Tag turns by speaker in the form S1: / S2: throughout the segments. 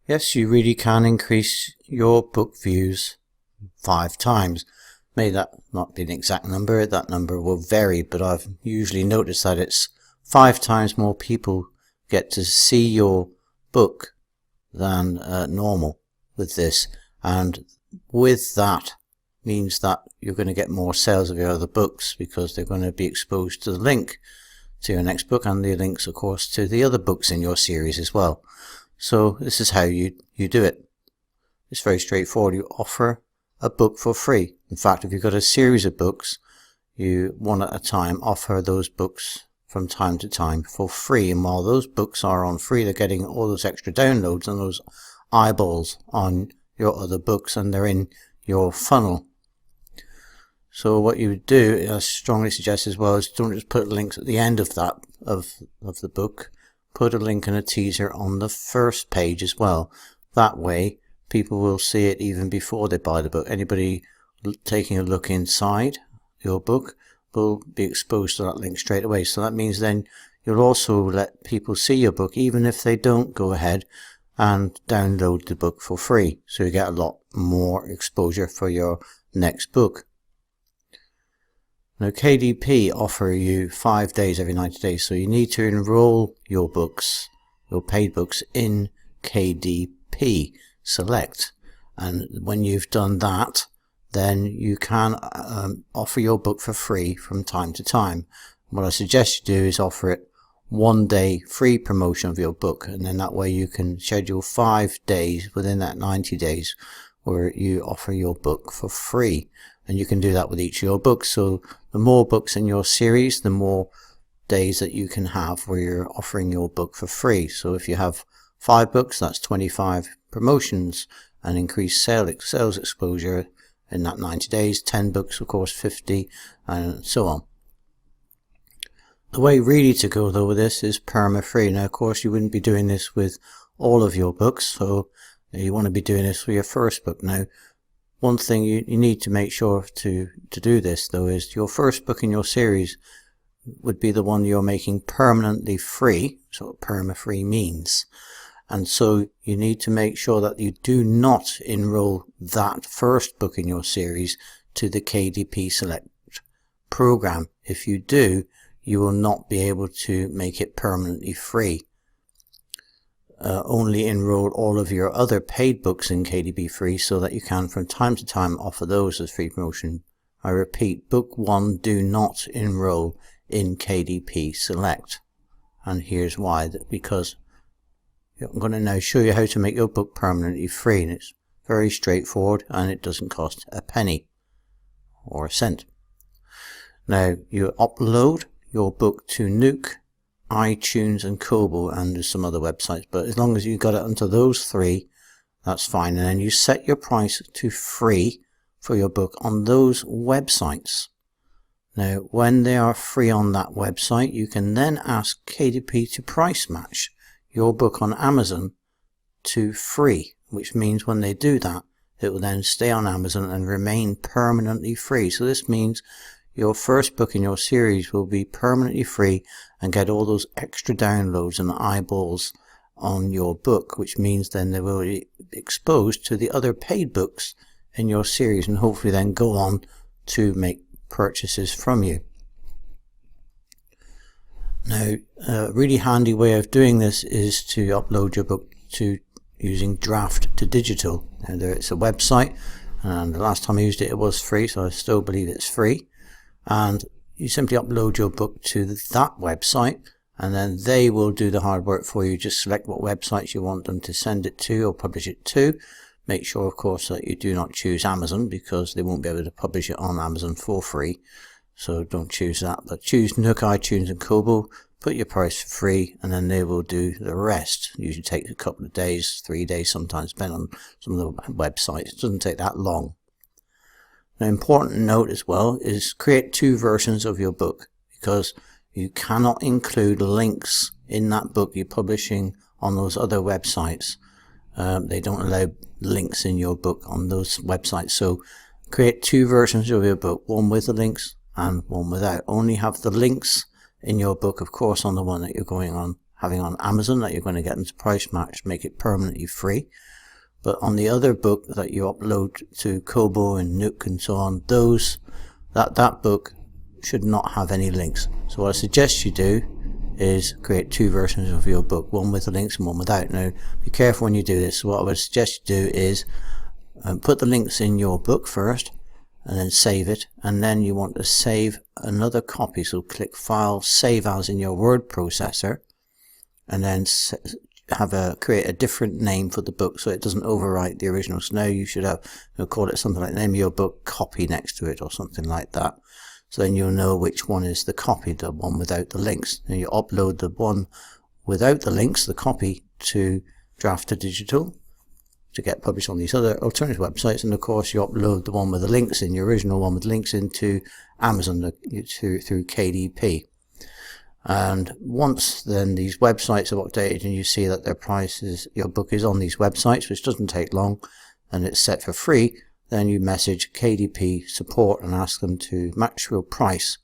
S1: Yes, you really can increase your book views 5 times. May that not be an exact number, that number will vary, but I've usually noticed that it's 5 times more people get to see your book than normal with this, and with that means that you're going to get more sales of your other books because they're going to be exposed to the link to your next book and the links of course to the other books in your series as well. So this is how you do it. It's very straightforward. You offer a book for free. In fact, if you've got a series of books, you one at a time offer those books from time to time for free, and while those books are on free, they're getting all those extra downloads and those eyeballs on your other books, and they're in your funnel. So what you would do, I strongly suggest as well, is don't just put links at the end of that of the book. Put a link and a teaser on the first page as well. That way people will see it even before they buy the book. Anybody taking a look inside your book will be exposed to that link straight away. So that means then you'll also let people see your book even if they don't go ahead and download the book for free. So you get a lot more exposure for your next book. Now KDP offer you 5 days every 90 days, so you need to enroll your books, your paid books, in KDP Select, and when you've done that, then you can offer your book for free from time to time. What I suggest you do is offer it 1 day free promotion of your book, and then that way you can schedule 5 days within that 90 days where you offer your book for free. And you can do that with each of your books. So the more books in your series, the more days that you can have where you're offering your book for free. So if you have 5 books, that's 25 promotions and increased sales exposure in that 90 days. 10 books, of course, 50, and so on. The way really to go though with this is perma-free. Now of course you wouldn't be doing this with all of your books, so you want to be doing this for your first book. Now one thing you need to make sure to do this though is your first book in your series would be the one you're making permanently free. So what perma-free means. And so you need to make sure that you do not enroll that first book in your series to the KDP Select program. If you do, you will not be able to make it permanently free. Only enroll all of your other paid books in KDP free so that you can from time to time offer those as free promotion. I repeat, book 1, do not enroll in KDP Select. And here's why. Because I'm going to now show you how to make your book permanently free, and it's very straightforward and it doesn't cost a penny or a cent. Now you upload your book to Nook, iTunes and Kobo, and there's some other websites, but as long as you got it onto those 3, that's fine. And then you set your price to free for your book on those websites. Now when they are free on that website, you can then ask KDP to price match your book on Amazon to free, which means when they do that, it will then stay on Amazon and remain permanently free. So this means your first book in your series will be permanently free and get all those extra downloads and eyeballs on your book, which means then they will be exposed to the other paid books in your series and hopefully then go on to make purchases from you. Now, a really handy way of doing this is to upload your book to using Draft to Digital. Now, it's a website, and the last time I used it, it was free, so I still believe it's free. And you simply upload your book to that website, and then they will do the hard work for you. Just select what websites you want them to send it to or publish it to. Make sure, of course, that you do not choose Amazon, because they won't be able to publish it on Amazon for free. So don't choose that, but choose Nook, iTunes and Kobo. Put your price for free, and then they will do the rest. It usually takes a couple of days, 3 days sometimes, depending on some of the websites. It doesn't take that long. An important note as well is create 2 versions of your book, because you cannot include links in that book you're publishing on those other websites. They don't allow links in your book on those websites. So create 2 versions of your book, one with the links and one without. Only have the links in your book, of course, on the one that you're going on having on Amazon that you're going to get them to price match, make it permanently free. But on the other book that you upload to Kobo and Nook and so on, that book should not have any links. So what I suggest you do is create two versions of your book, one with the links and one without. Now be careful when you do this. So what I would suggest you do is put the links in your book first and then save it, and then you want to save another copy. So click File, Save As in your word processor, and then create a different name for the book so it doesn't overwrite the original. So now you should have, call it something like name of your book copy next to it or something like that. So then you'll know which one is the copy, the one without the links. Then you upload the one without the links, the copy, to Draft2Digital to get published on these other alternative websites. And of course you upload the one with the links in, your original one with links into Amazon through KDP. And once then these websites have updated and you see that their prices, your book is on these websites, which doesn't take long, and it's set for free, then you message KDP support and ask them to match your price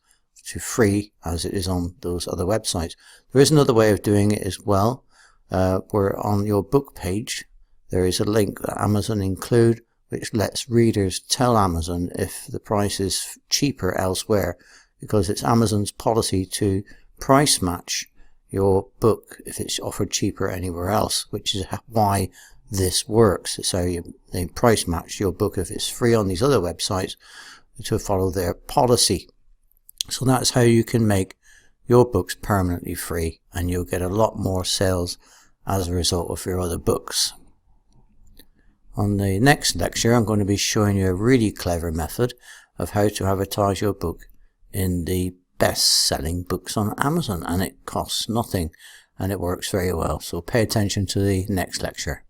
S1: to free as it is on those other websites. There is another way of doing it as well, where on your book page there is a link that Amazon include, which lets readers tell Amazon if the price is cheaper elsewhere, because it's Amazon's policy to price match your book if it's offered cheaper anywhere else, which is why this works. So they price match your book if it's free on these other websites to follow their policy. So that's how you can make your books permanently free, and you'll get a lot more sales as a result of your other books. On the next lecture, I'm going to be showing you a really clever method of how to advertise your book in the best-selling books on Amazon, and it costs nothing and it works very well. So pay attention to the next lecture.